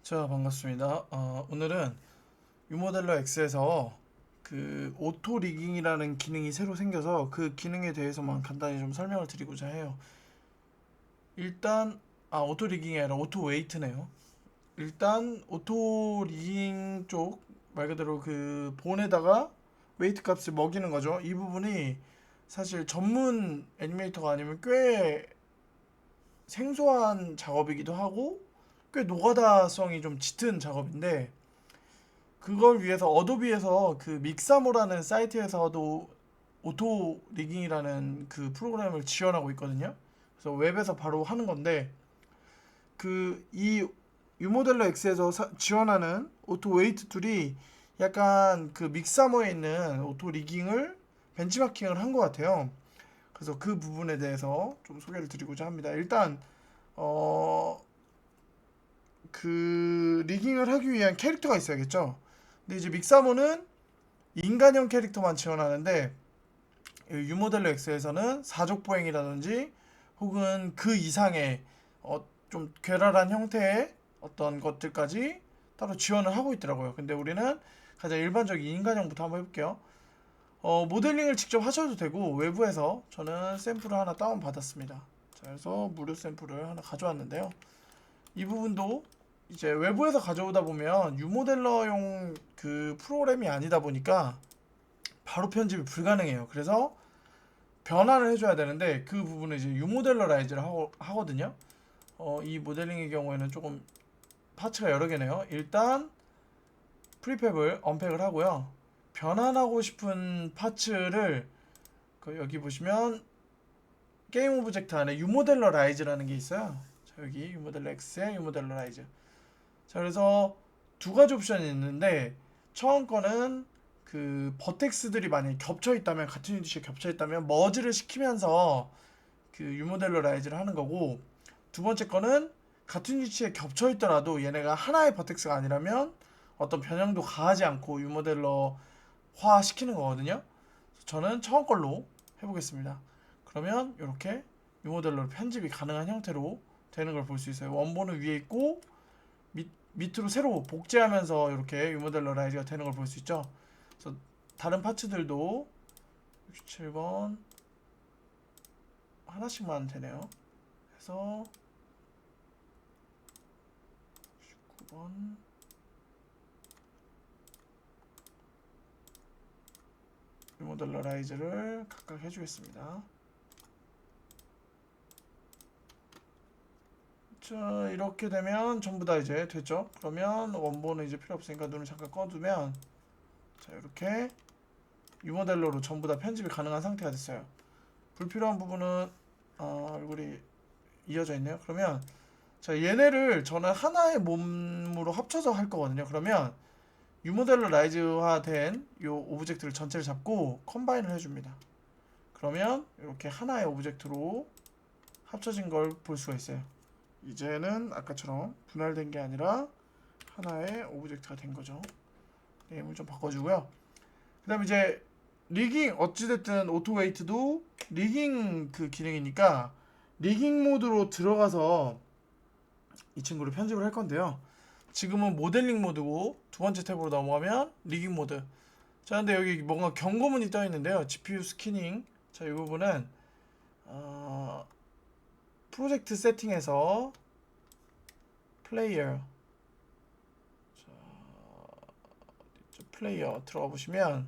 자, 반갑습니다. 오늘은 유모델러 X에서 그 오토 리깅이라는 기능이 새로 생겨서 그 기능에 대해서만 간단히 좀 설명을 드리고자 해요. 일단 오토 리깅이 아니라 오토 웨이트네요. 일단 오토 리깅 쪽 말 그대로 그 본에다가 웨이트 값을 먹이는 거죠. 이 부분이 사실 전문 애니메이터가 아니면 꽤 생소한 작업이기도 하고 꽤 노가다성이 좀 짙은 작업인데, 그걸 위해서 어도비에서 그 믹사모라는 사이트에서도 오토 리깅이라는 그 프로그램을 지원하고 있거든요. 그래서 웹에서 바로 하는 건데, 그 이 유모델러 X에서 지원하는 오토 웨이트 툴이 약간 그 믹사모에 있는 오토 리깅을 벤치마킹을 한 것 같아요. 그래서 그 부분에 대해서 좀 소개를 드리고자 합니다. 일단 그 리깅을 하기 위한 캐릭터가 있어야겠죠. 근데 이제 믹사모는 인간형 캐릭터만 지원하는데, 유모델러 X에서는 사족 보행이라든지 혹은 그 이상의 좀 괴랄한 형태의 어떤 것들까지 따로 지원을 하고 있더라고요. 근데 우리는 가장 일반적인 인간형부터 한번 해볼게요. 모델링을 직접 하셔도 되고, 외부에서 저는 샘플을 하나 다운 받았습니다. 자, 그래서 무료 샘플을 하나 가져왔는데요. 이 부분도 이제 외부에서 가져오다 보면 유모델러용 그 프로그램이 아니다 보니까 바로 편집이 불가능해요. 그래서 변환을 해줘야 되는데, 그 부분을 이제 유모델러라이즈를 하거든요. 이 모델링의 경우에는 조금 파츠가 여러 개네요. 일단 프리팹을 언팩을 하고요. 변환하고 싶은 파츠를 여기 보시면 게임 오브젝트 안에 유모델러라이즈라는 게 있어요. 자, 여기 유모델러 X에 유모델러라이즈. 자, 그래서 두 가지 옵션이 있는데, 처음 거는 그 버텍스들이 만약에 겹쳐 있다면, 같은 유닛이 겹쳐 있다면 머지를 시키면서 그 유모델러 라이즈를 하는 거고, 두 번째 거는 같은 유닛에 겹쳐 있더라도 얘네가 하나의 버텍스가 아니라면 어떤 변형도 가하지 않고 유모델러화 시키는 거거든요. 저는 처음 걸로 해보겠습니다. 그러면 이렇게 유모델러로 편집이 가능한 형태로 되는 걸 볼 수 있어요. 원본은 위에 있고 밑으로 새로 복제하면서 이렇게 유모델러 라이즈가 되는 걸 볼 수 있죠. 그래서 다른 파츠들도 67번 하나씩만 되네요. 그래서 19번 유모델러 라이즈를 각각 해주겠습니다. 자, 이렇게 되면 전부 다 이제 됐죠. 그러면 원본은 이제 필요 없으니까 눈을 잠깐 꺼두면, 자, 이렇게 유모델러로 전부 다 편집이 가능한 상태가 됐어요. 불필요한 부분은 얼굴이 이어져 있네요. 그러면 자, 얘네를 저는 하나의 몸으로 합쳐서 할 거거든요. 그러면 유모델러 라이즈화 된 요 오브젝트를 전체를 잡고 컴바인을 해줍니다. 그러면 이렇게 하나의 오브젝트로 합쳐진 걸 볼 수가 있어요. 이제는 아까처럼 분할된 게 아니라 하나의 오브젝트가 된 거죠. 네임을 좀 바꿔주고요. 그 다음에 이제 리깅, 어찌됐든 오토웨이트도 리깅 그 기능이니까 리깅 모드로 들어가서 이 친구를 편집을 할 건데요. 지금은 모델링 모드고, 두 번째 탭으로 넘어가면 리깅 모드. 자, 근데 여기 뭔가 경고문이 떠 있는데요. GPU 스캐닝. 자, 이 부분은 프로젝트 세팅에서 플레이어, 플레이어 들어가 보시면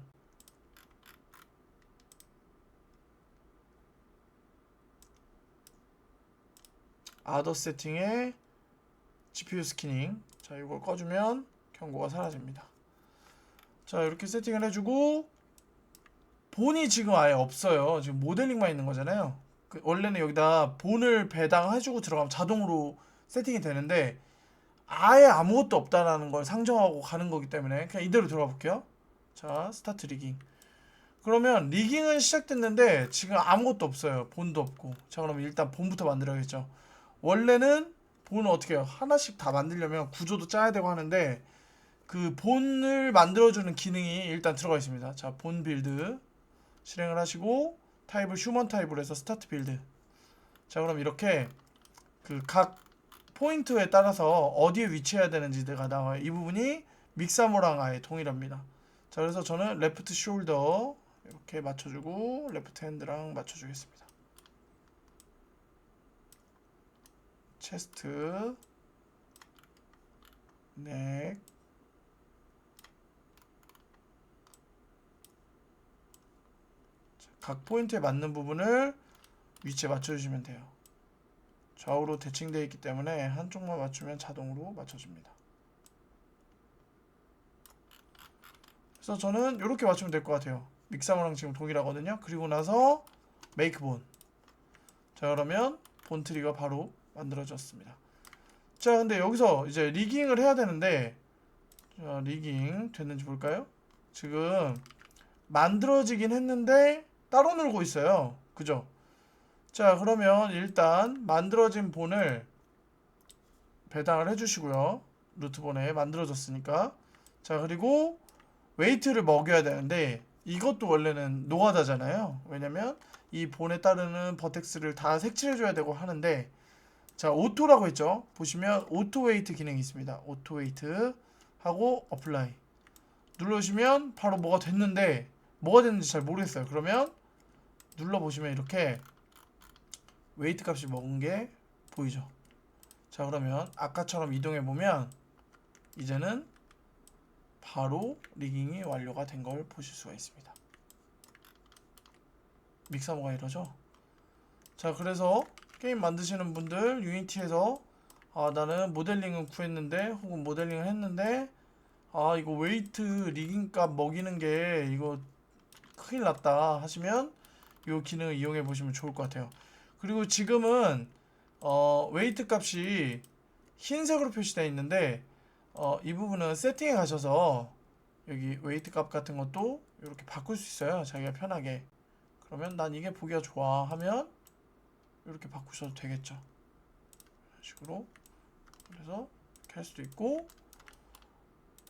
아더 세팅에 GPU 스캐닝. 자, 이걸 꺼주면 경고가 사라집니다. 자, 이렇게 세팅을 해주고, 본이 지금 아예 없어요. 지금 모델링만 있는 거잖아요. 원래는 여기다 본을 배당해주고 들어가면 자동으로 세팅이 되는데, 아예 아무것도 없다라는 걸 상정하고 가는 거기 때문에 그냥 이대로 들어가 볼게요. 자, 스타트 리깅. 그러면 리깅은 시작됐는데 지금 아무것도 없어요. 본도 없고. 자, 그러면 일단 본부터 만들어야겠죠. 원래는 본을 어떻게 해요? 하나씩 다 만들려면 구조도 짜야 되고 하는데, 그 본을 만들어주는 기능이 일단 들어가 있습니다. 자, 본 빌드 실행을 하시고 타입을 휴먼 타입으로 해서 스타트 빌드. 자, 그럼 이렇게 그 각 포인트에 따라서 어디에 위치해야 되는지가 나와요. 이 부분이 믹사모랑 아예 동일합니다. 자, 그래서 저는 레프트 숄더 이렇게 맞춰주고 레프트 핸드랑 맞춰주겠습니다. 체스트, 넥, 각 포인트에 맞는 부분을 위치에 맞춰주시면 돼요. 좌우로 대칭되어 있기 때문에 한쪽만 맞추면 자동으로 맞춰줍니다. 그래서 저는 이렇게 맞추면 될 것 같아요. 믹사모랑 지금 동일하거든요. 그리고 나서 메이크 본. 자, 그러면 본 트리가 바로 만들어졌습니다. 자, 근데 여기서 이제 리깅을 해야 되는데, 자, 리깅 됐는지 볼까요? 지금 만들어지긴 했는데 따로 놀고 있어요. 그죠? 자, 그러면 일단 만들어진 본을 배당을 해주시고요. 루트본에 만들어졌으니까. 자, 그리고 웨이트를 먹여야 되는데 이것도 원래는 노가다잖아요. 왜냐면 이 본에 따르는 버텍스를 다 색칠해줘야 되고 하는데, 자, 오토라고 했죠. 보시면 오토 웨이트 기능이 있습니다. 오토 웨이트 하고 어플라이 눌러주시면 바로 뭐가 됐는데 뭐가 됐는지 잘 모르겠어요. 그러면 눌러보시면 이렇게 웨이트 값이 먹은 게 보이죠. 자, 그러면 아까처럼 이동해 보면 이제는 바로 리깅이 완료가 된 걸 보실 수가 있습니다. 믹사모가 이러죠. 자, 그래서 게임 만드시는 분들 유니티에서 나는 모델링은 구했는데 혹은 모델링을 했는데 이거 웨이트 리깅 값 먹이는 게 이거 큰일 났다 하시면 이 기능을 이용해 보시면 좋을 것 같아요. 그리고 지금은 웨이트 값이 흰색으로 표시되어 있는데 이 부분은 세팅에 가셔서 여기 웨이트 값 같은 것도 이렇게 바꿀 수 있어요. 자기가 편하게. 그러면 난 이게 보기가 좋아 하면 이렇게 바꾸셔도 되겠죠. 이런 식으로. 그래서 이렇게 할 수도 있고,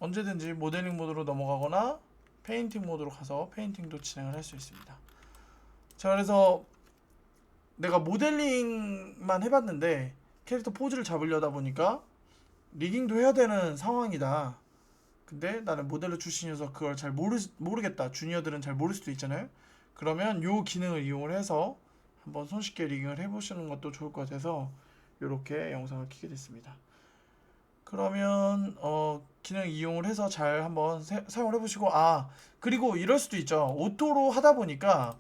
언제든지 모델링 모드로 넘어가거나 페인팅 모드로 가서 페인팅도 진행을 할 수 있습니다. 자, 그래서 내가 모델링만 해봤는데 캐릭터 포즈를 잡으려다 보니까 리깅도 해야 되는 상황이다. 근데 나는 모델러 출신이어서 그걸 잘 모르겠다. 주니어들은 잘 모를 수도 있잖아요. 그러면 요 기능을 이용을 해서 한번 손쉽게 리깅을 해보시는 것도 좋을 것 같아서 이렇게 영상을 켜게 됐습니다. 그러면 기능 이용을 해서 잘 한번 사용을 해보시고, 그리고 이럴 수도 있죠. 오토로 하다 보니까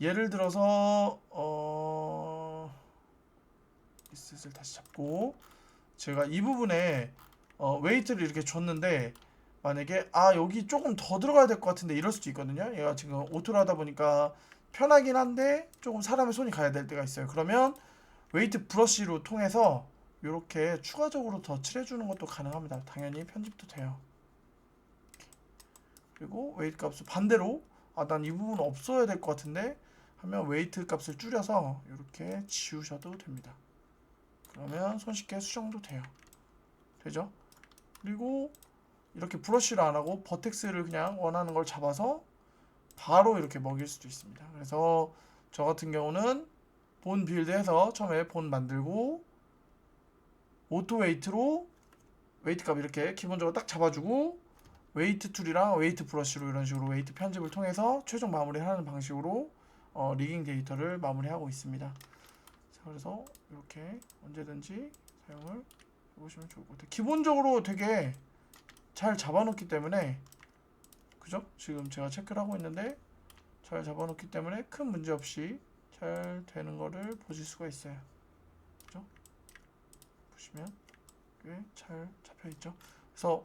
예를 들어서 리셋을 다시 잡고 제가 이 부분에 웨이트를 이렇게 줬는데 만약에 여기 조금 더 들어가야 될 것 같은데 이럴 수도 있거든요. 얘가 지금 오토로 하다 보니까 편하긴 한데 조금 사람의 손이 가야 될 때가 있어요. 그러면 웨이트 브러쉬로 통해서 이렇게 추가적으로 더 칠해주는 것도 가능합니다. 당연히 편집도 돼요. 그리고 웨이트 값을 반대로 난 이 부분 없어야 될 것 같은데 하면 웨이트 값을 줄여서 이렇게 지우셔도 됩니다. 그러면 손쉽게 수정도 돼요. 되죠? 그리고 이렇게 브러쉬를 안 하고 버텍스를 그냥 원하는 걸 잡아서 바로 이렇게 먹일 수도 있습니다. 그래서 저 같은 경우는 본 빌드해서 처음에 본 만들고 오토 웨이트로 웨이트 값 이렇게 기본적으로 딱 잡아주고 웨이트 툴이랑 웨이트 브러쉬로 이런 식으로 웨이트 편집을 통해서 최종 마무리하는 방식으로 리깅 데이터를 마무리하고 있습니다. 자, 그래서 이렇게 언제든지 사용을 해보시면 좋을 것 같아요. 기본적으로 되게 잘 잡아놓기 때문에, 그죠? 지금 제가 체크를 하고 있는데 잘 잡아놓기 때문에 큰 문제 없이 잘 되는 거를 보실 수가 있어요. 그죠? 보시면 꽤 잘 잡혀있죠. 그래서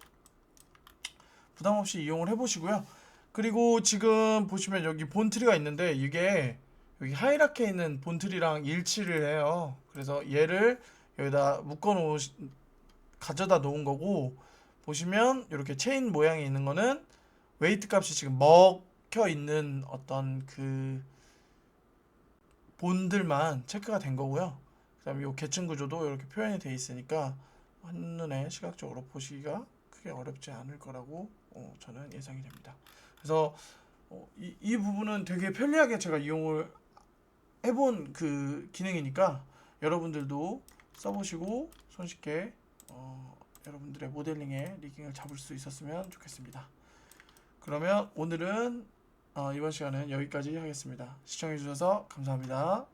부담 없이 이용을 해보시고요. 그리고 지금 보시면 여기 본트리가 있는데 이게 여기 하이라키에 있는 본트리랑 일치를 해요. 그래서 얘를 여기다 가져다 놓은 거고, 보시면 이렇게 체인 모양이 있는 거는 웨이트 값이 지금 먹혀 있는 어떤 그 본들만 체크가 된 거고요. 그 다음에 이 계층 구조도 이렇게 표현이 되어 있으니까 한눈에 시각적으로 보시기가 크게 어렵지 않을 거라고 저는 예상이 됩니다. 그래서 이 부분은 되게 편리하게 제가 이용을 해본 그 기능이니까 여러분들도 써보시고 손쉽게 여러분들의 모델링에 리깅을 잡을 수 있었으면 좋겠습니다. 그러면 오늘은 이번 시간은 여기까지 하겠습니다. 시청해주셔서 감사합니다.